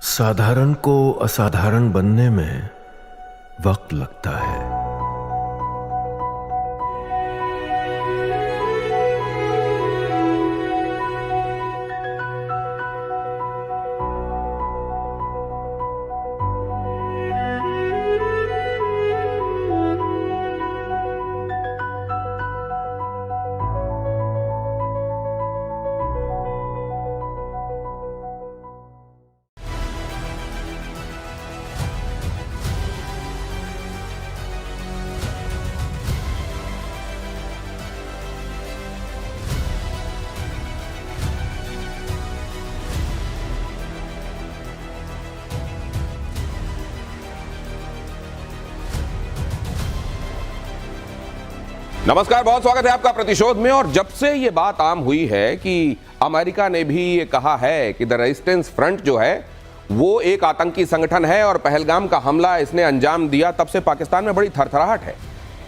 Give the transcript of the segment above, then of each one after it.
साधारण को असाधारण बनने में वक्त लगता है। नमस्कार, बहुत स्वागत है आपका प्रतिशोध में। और जब से ये बात आम हुई है कि अमेरिका ने भी ये कहा है कि द रेजिस्टेंस फ्रंट जो है वो एक आतंकी संगठन है और पहलगाम का हमला इसने अंजाम दिया, तब से पाकिस्तान में बड़ी थरथराहट है।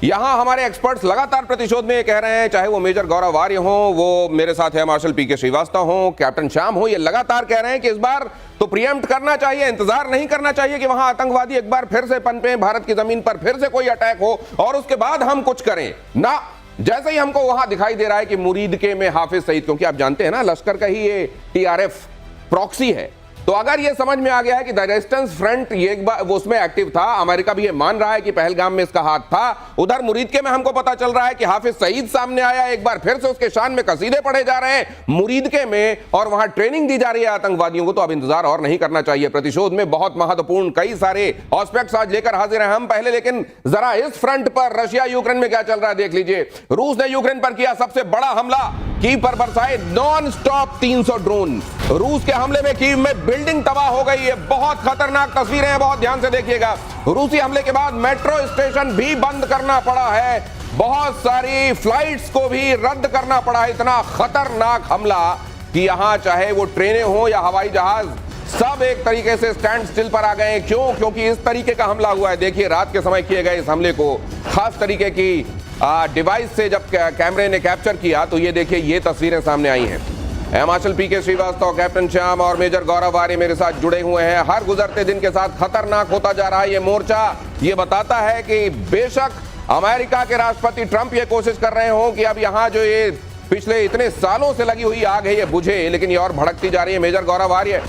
यहां हमारे एक्सपर्ट्स लगातार प्रतिशोध में ये कह रहे हैं, चाहे वो मेजर गौरव आर्य हो, वो मेरे साथ है मार्शल पीके श्रीवास्तव हो, कैप्टन श्याम हो, ये लगातार कह रहे हैं कि इस बार तो प्रीएम्प्ट करना चाहिए, इंतजार नहीं करना चाहिए कि वहां आतंकवादी एक बार फिर से पनपे, भारत की जमीन पर फिर से कोई अटैक हो और उसके बाद हम कुछ करें ना। जैसे ही हमको वहां दिखाई दे रहा है कि मुरीदके में हाफिज सईद, क्योंकि आप जानते हैं ना लश्कर का ही ये टीआरएफ प्रॉक्सी है, तो अगर ये समझ में आ गया है कि द रेजिस्टेंस फ्रंट ये एक बार वो उसमें एक्टिव था, अमेरिका भी ये मान रहा है कि पहलगाम में इसका हाथ था, उधर मुरीदके में हमको पता चल रहा है कि हाफिज सईद सामने आया, एक बार फिर से उसके शान में कसीदे पढ़े जा रहे हैं मुरीदके में और वहां ट्रेनिंग दी जा रही है आतंकवादियों को, तो अब इंतजार और नहीं करना चाहिए। प्रतिशोध में बहुत महत्वपूर्ण कई सारे एस्पेक्ट्स आज लेकर हाजिर हैं हम। पहले लेकिन जरा इस फ्रंट पर रशिया यूक्रेन में क्या चल रहा है देख लीजिए। रूस ने यूक्रेन पर किया सबसे बड़ा हमला, कीव पर बरसाए नॉन स्टॉप 300 ड्रोन। रूस के हमले में कीव में बिल्डिंग तबाह हो गई है, बहुत खतरनाक तस्वीरें हैं, बहुत ध्यान से देखिएगा। रूसी हमले के बाद मेट्रो स्टेशन भी बंद करना पड़ा है, बहुत सारी फ्लाइट्स को भी रद्द करना पड़ा है। इतना खतरनाक हमला कि यहां चाहे वो ट्रेनें हो या हवाई जहाज, सब एक तरीके से स्टैंड स्टिल पर आ गए। क्यों? क्योंकि इस तरीके का हमला हुआ है। देखिए रात के समय किए गए इस हमले को खास तरीके की डिवाइस से जब कैमरे ने कैप्चर किया तो ये देखिए ये तस्वीरें सामने आई हैं। हिमाचल पीके श्रीवास्तव, कैप्टन श्याम और मेजर गौरव आर्य मेरे साथ जुड़े हुए हैं। हर गुजरते दिन के साथ खतरनाक होता जा रहा है ये मोर्चा। ये बताता है कि बेशक अमेरिका के राष्ट्रपति ट्रंप ये कोशिश कर रहे हो कि अब यहाँ जो ये पिछले इतने सालों से लगी हुई आग है ये बुझे, लेकिन ये और भड़कती जा रही है। मेजर गौरव आर्य,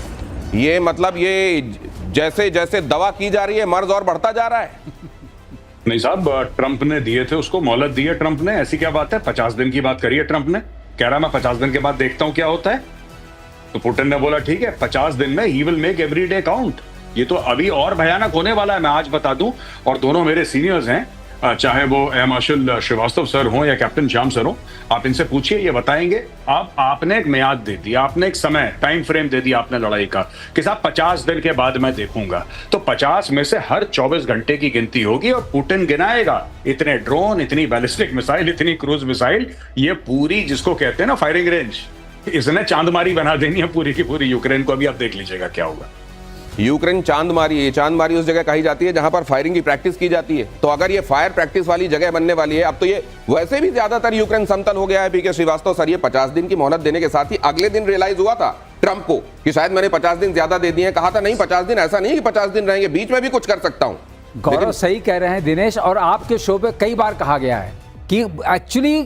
ये मतलब ये जैसे जैसे दवा की जा रही है मर्ज और बढ़ता जा रहा है। नहीं साहब, ट्रंप ने दिए थे, उसको मोहलत दी है ट्रंप ने। ऐसी क्या बात है, 50 दिन की बात करी है ट्रंप ने, कह रहा मैं 50 दिन के बाद देखता हूं क्या होता है। तो पुतिन ने बोला ठीक है 50 दिन में he will make every day count. ये तो अभी और भयानक होने वाला है, मैं आज बता दूं। और दोनों मेरे सीनियर्स हैं, चाहे वो मार्शल श्रीवास्तव सर हो या कैप्टन श्याम सर हो, आप इनसे पूछिए, ये बताएंगे। आपने एक मियाद दे दी, आपने एक समय टाइम फ्रेम दे दिया आपने लड़ाई का कि साहब 50 दिन के बाद मैं देखूंगा। तो 50 में से हर 24 घंटे की गिनती होगी और पुतिन गिनाएगा इतने ड्रोन, इतनी बैलिस्टिक मिसाइल, इतनी क्रूज मिसाइल, ये पूरी जिसको कहते हैं ना फायरिंग रेंज, इसने चांदमारी बना देनी है पूरी की पूरी यूक्रेन को। अभी आप देख लीजिएगा क्या होगा। यूक्रेन चांदमारी उस जगह कही जाती है जहां पर फायरिंग की प्रैक्टिस की जाती है। तो अगर ये फायर प्रैक्टिस वाली जगह बनने वाली है, अब तो ये वैसे भी ज्यादातर यूक्रेन समतल हो गया है। पीके श्रीवास्तव सर, ये 50 दिन की मोहलत देने के साथ ही अगले दिन रियलाइज हुआ था ट्रंप को कि शायद मैंने 50 दिन ज्यादा दे दिए हैं। कहा था नहीं 50 दिन, ऐसा नहीं कि 50 दिन रहेंगे, बीच में भी कुछ कर सकता हूं। गौरव सही कह रहे हैं दिनेश, और आपके शो पे कई बार कहा गया है कि एक्चुअली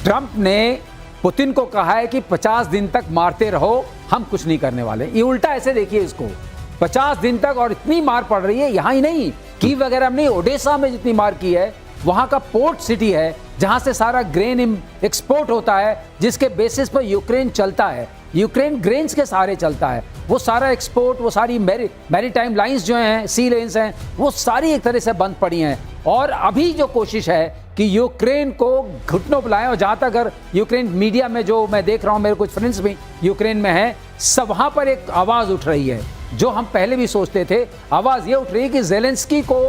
ट्रंप ने पुतिन को कहा है कि 50 दिन तक मारते रहो, हम कुछ नहीं करने वाले। ये उल्टा ऐसे देखिए इसको, 50 दिन तक, और इतनी मार पड़ रही है। यहाँ ही नहीं, कीव वगैरह में नहीं, ओडेसा में जितनी मार की है, वहाँ का पोर्ट सिटी है जहाँ से सारा ग्रेन एक्सपोर्ट होता है, जिसके बेसिस पर यूक्रेन चलता है। यूक्रेन ग्रेन्स के सहारे चलता है। वो सारा एक्सपोर्ट, वो सारी मैरीटाइम लाइंस जो हैं, सी लेन्स हैं, वो सारी एक तरह से बंद पड़ी हैं। और अभी जो कोशिश है कि यूक्रेन को घुटनों पर लाएं, और जहाँ तक अगर यूक्रेन मीडिया में जो मैं देख रहा हूँ, मेरे कुछ फ्रेंड्स भी यूक्रेन में हैं, सब वहाँ पर एक आवाज़ उठ रही है जो हम पहले भी सोचते थे। आवाज़ ये उठ रही है कि ज़ेलेंस्की को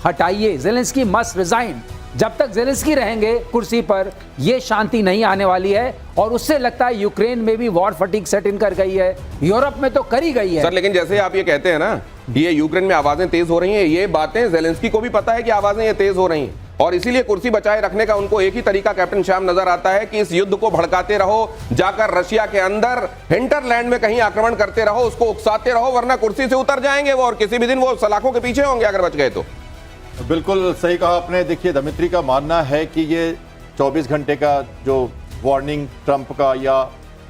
हटाइए, ज़ेलेंस्की मस्ट रिजाइन। जब तक ज़ेलेंस्की रहेंगे कुर्सी पर, ये शांति नहीं आने वाली है। और उससे लगता है यूक्रेन में भी वॉर फटीग सेट इन कर गई है, यूरोप में तो करी गई है। सर लेकिन जैसे आप ये कहते हैं ना, ये यूक्रेन में आवाजें तेज हो रही हैं, ये बातें ज़ेलेंस्की को भी पता है कि आवाजें ये तेज हो रही हैं, और इसीलिए कुर्सी बचाए रखने का उनको एक ही तरीका कैप्टन श्याम नजर आता है कि इस युद्ध को भड़काते रहो, जाकर रशिया के अंदर हिंटरलैंड में कहीं आक्रमण करते रहो, उसको उकसाते रहो, वरना कुर्सी से उतर जाएंगे वो और किसी भी दिन वो सलाखों के पीछे होंगे अगर बच गए तो। बिल्कुल सही कहा आपने। देखिए, दमित्री का मानना है कि ये 24 घंटे का जो वार्निंग ट्रंप का या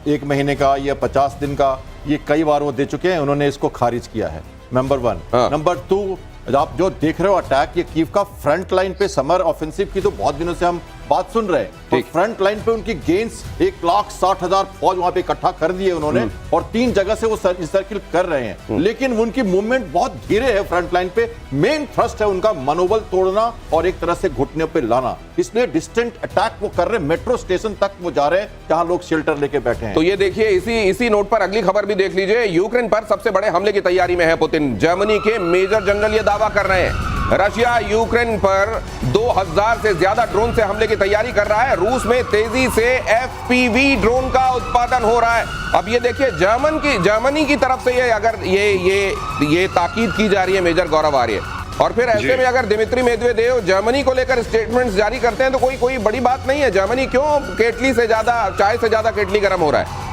1 महीने का या 50 दिन का, ये कई बार वो दे चुके हैं, उन्होंने इसको खारिज किया है, नंबर 1। नंबर 2, आप जो देख रहे हो अटैक, ये कीव का फ्रंट लाइन पे समर ऑफेंसिव की तो बहुत दिनों से हम बात सुन रहे हैं, और फ्रंट लाइन पे उनकी गेंस 1,60,000 फौज वहां पे इकट्ठा कर दिए उन्होंने, और 3 जगह से वो सर्किल कर रहे हैं, लेकिन उनकी मूवमेंट बहुत धीरे है फ्रंट लाइन पे। मेन थ्रस्ट है उनका मनोबल तोड़ना और एक तरह से घुटने पे लाना, इसलिए डिस्टेंट अटैक वो कर रहे हैं, मेट्रो स्टेशन तक वो जा रहे हैं जहां लोग शेल्टर लेके बैठे हैं। तो ये देखिए, इसी नोट पर अगली खबर भी देख लीजिए। यूक्रेन पर सबसे बड़े हमले की तैयारी में है पुतिन। जर्मनी के मेजर जनरल ये दावा कर रहे हैं रशिया यूक्रेन पर 2000 से ज्यादा ड्रोन से हमले की तैयारी कर रहा है। रूस में तेजी से एफपीवी ड्रोन का उत्पादन हो रहा है। अब ये देखिए, जर्मनी की तरफ से ये अगर ये ताकीद की जा रही है मेजर गौरव आर्य, और फिर ऐसे में अगर दिमित्री मेदवेदेव जर्मनी को लेकर स्टेटमेंट्स जारी करते हैं तो कोई बड़ी बात नहीं है। जर्मनी क्यों केटली से ज्यादा, चाय से ज्यादा केटली गर्म हो रहा है?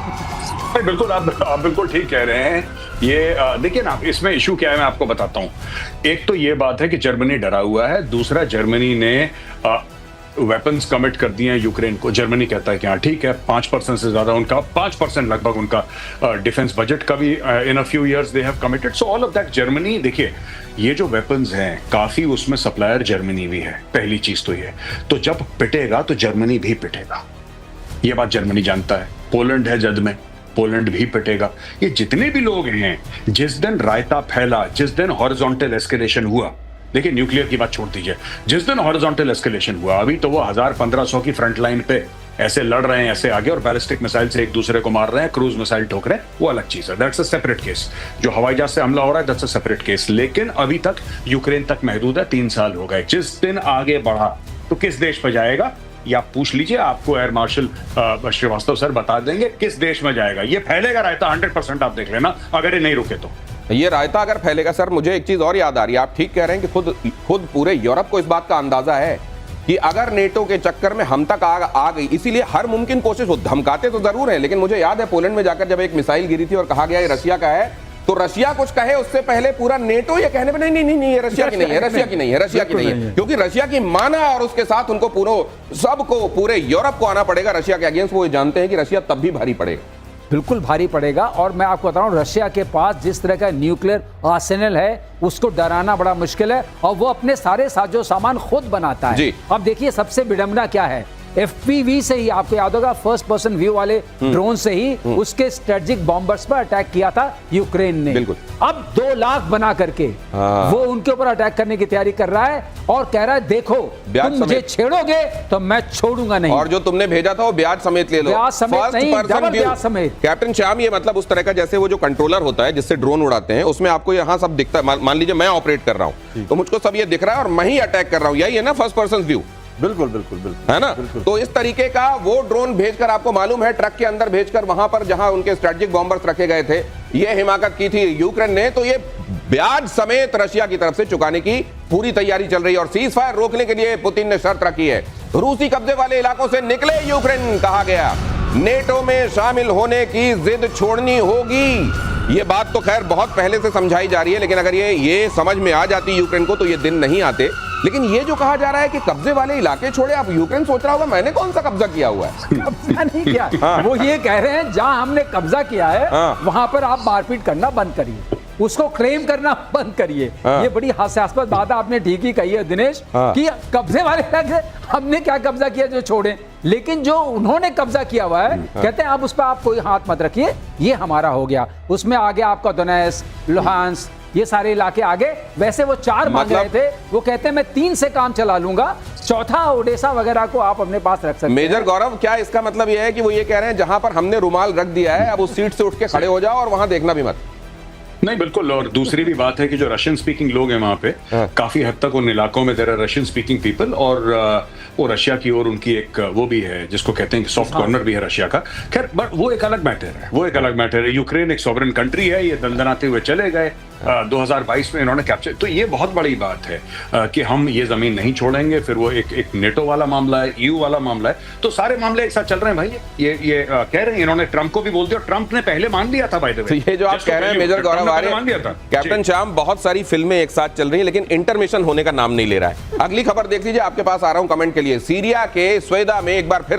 बिल्कुल, आप बिल्कुल ठीक कह रहे हैं। ये देखिए ना, इसमें इशू क्या है मैं आपको बताता हूं। एक तो ये बात है कि जर्मनी डरा हुआ है, दूसरा जर्मनी ने वेपन्स कमिट कर दिए हैं यूक्रेन को। जर्मनी कहता है कि हाँ ठीक है, 5% से ज्यादा उनका, 5% लगभग उनका डिफेंस बजट का भी in a few years they have committed. So all of that Germany, देखिए ये जो वेपन्स हैं काफी उसमें सप्लायर जर्मनी भी है, पहली चीज तो ये। तो जब पिटेगा तो जर्मनी भी पिटेगा, ये बात जर्मनी जानता है। पोलैंड है जद में, पोलैंड भी पिटेगा। ये जितने भी लोग हैं, जिस दिन रायता फैला, जिस दिन हॉरिजॉन्टल एस्केलेशन हुआ, देखिए न्यूक्लियर की बात छोड़ दीजिए, जिस दिन हॉरिजॉन्टल एस्केलेशन हुआ, अभी तो वो 1000-1500 की फ्रंट लाइन पे ऐसे लड़ रहे हैं, ऐसे आगे, और बैलिस्टिक मिसाइल से एक दूसरे को मार रहे हैं, क्रूज मिसाइल ठोक रहे हैं, वो अलग चीज है, दैट्स अ सेपरेट केस। जो हवाई जहाज से हमला हो रहा है, दैट्स अ सेपरेट केस। लेकिन अभी तक यूक्रेन तक महदूद है, 3 साल हो गए। जिस दिन आगे बढ़ा तो किस देश पे जाएगा, या पूछ लीजिए, आपको एयर मार्शल श्रीवास्तव सर बता देंगे किस देश में जाएगा। ये फैलेगा रायता 100%, आप देख लेना, अगर ये नहीं रुके तो। ये रायता अगर फैलेगा सर, मुझे एक चीज और याद आ रही है। आप ठीक कह रहे हैं कि खुद पूरे यूरोप को इस बात का अंदाजा है कि अगर नेटो के चक्कर में हम तक आ गई, इसीलिए हर मुमकिन कोशिश, वो धमकाते तो जरूर है, लेकिन मुझे याद है पोलैंड में जाकर जब एक मिसाइल गिरी थी और कहा गया ये रशिया का है, तो रशिया कुछ कहे उससे पहले पूरा नेटो ये कहने में नहीं, ये रशिया की नहीं है, रशिया की नहीं है, रशिया की नहीं है, क्योंकि रशिया की माना और उसके साथ उनको सबको पूरे यूरोप को आना पड़ेगा रशिया के अगेंस्ट। वो जानते हैं कि रशिया तब भी भारी पड़ेगा, बिल्कुल भारी पड़ेगा। और मैं आपको बता रहा हूं, रशिया के पास जिस तरह का न्यूक्लियर आर्सेनल है, उसको डराना बड़ा मुश्किल है, और वो अपने सारे साजो सामान खुद बनाता है। अब देखिए, सबसे विडंबना क्या है, एफपीवी से ही, आपको याद होगा, फर्स्ट पर्सन व्यू वाले ड्रोन से ही उसके स्ट्रेटेजिक बॉम्बर्स पर अटैक किया था यूक्रेन ने। अब 2 लाख बना करके वो उनके ऊपर अटैक करने की तैयारी कर रहा है, और कह रहा है देखो तुम मुझे छेड़ोगे तो मैं छोड़ूंगा नहीं, और जो तुमने भेजा था वो ब्याज समेत ले लो। ब्याज समेत नहीं, डबल ब्याज समेत। कैप्टन श्याम, ये मतलब उस तरह का, जैसे वो जो कंट्रोलर होता है जिससे ड्रोन उड़ाते हैं, उसमें आपको यहाँ सब दिखता है। मान लीजिए मैं ऑपरेट कर रहा हूँ तो मुझको सब ये दिख रहा है और मैं ही अटैक कर रहा हूँ, यही है ना फर्स्ट पर्सन व्यू? बिल्कुल, है ना? तो इस तरीके का वो ड्रोन भेजकर, आपको मालूम है, ट्रक के अंदर भेजकर वहां पर जहां उनके स्ट्रेटेजिक बॉम्बर्स रखे गए थे, ये हिमाकत की थी यूक्रेन ने। तो ये ब्याज समेत रशिया की तरफ से चुकाने की पूरी तैयारी चल रही है, और सीज फायर रोकने के लिए पुतिन ने शर्त रखी है। रूसी कब्जे वाले इलाकों से निकले यूक्रेन, कहा गया नेटो में शामिल होने की जिद छोड़नी होगी। ये बात तो खैर बहुत पहले से समझाई जा रही है, लेकिन अगर ये समझ में आ जाती यूक्रेन को तो ये दिन नहीं आते। लेकिन ये जो कहा जा रहा है कि कब्जे वाले इलाके छोड़े, आप यूक्रेन सोच रहा होगा मैंने कौन सा कब्जा किया हुआ है? कब्जा नहीं किया, वो ये कह रहे हैं जहां हमने कब्जा किया है वहां पर आप मारपीट करना बंद करिए, उसको क्लेम करना बंद करिए। ये बड़ी हास्यास्पद बात आपने ठीक ही कही है दिनेश, कि कब्जे वाले इलाके हमने क्या कब्जा किया जो छोड़े, लेकिन जो उन्होंने कब्जा किया हुआ है कहते हैं अब उस पर आप कोई हाथ मत रखिए, ये हमारा हो गया। उसमें आगे आपका दोनेत्स्क, लुहांस्क, ये सारे इलाके आगे। वैसे वो 4 मांग रहे थे, वो कहते हैं मैं 3 से काम चला लूंगा, चौथा ओडेसा वगैरह को आप अपने पास रख सकते हैं। मेजर गौरव, क्या इसका मतलब यह है कि वो ये कह रहे हैं जहां पर हमने रुमाल रख दिया है अब उस सीट से उठ के खड़े हो जाओ और वहां देखना भी मत? नहीं, बिल्कुल। और दूसरी भी बात है कि जो रशियन स्पीकिंग लोग हैं वहां पे, काफी हद तक उन इलाकों में there are Russian speaking people, और वो रशिया की ओर उनकी एक वो भी है जिसको कहते हैं कि सॉफ्ट कॉर्नर भी है रशिया का। खैर, बट वो एक अलग मैटर है, वो एक अलग मैटर है। यूक्रेन एक सॉवरेन कंट्री है, ये दंदनाते हुए चले गए, 2022 में इन्होंने कैप्चर, तो ये बहुत बड़ी बात है कि हम ये जमीन नहीं छोड़ेंगे। फिर वो एक नेटो वाला मामला है, EU वाला मामला है, तो सारे मामले एक साथ चल रहे हैं भाई। ये कह रहे हैं, इन्होंने ट्रंप को भी बोल दिया, ट्रंप ने पहले मान लिया था बाय द वे। तो ये जो आप कह रहे हैं मेजर गौरव आर्य, मान लिया था कैप्टन श्याम, बहुत सारी फिल्में एक साथ चल रही हैं लेकिन इंटरमिशन होने का नाम नहीं ले रहा है। अगली खबर देख लीजिए, आपके पास आ रहा हूं कमेंट के लिए। सीरिया के स्वेदा में एक बार फिर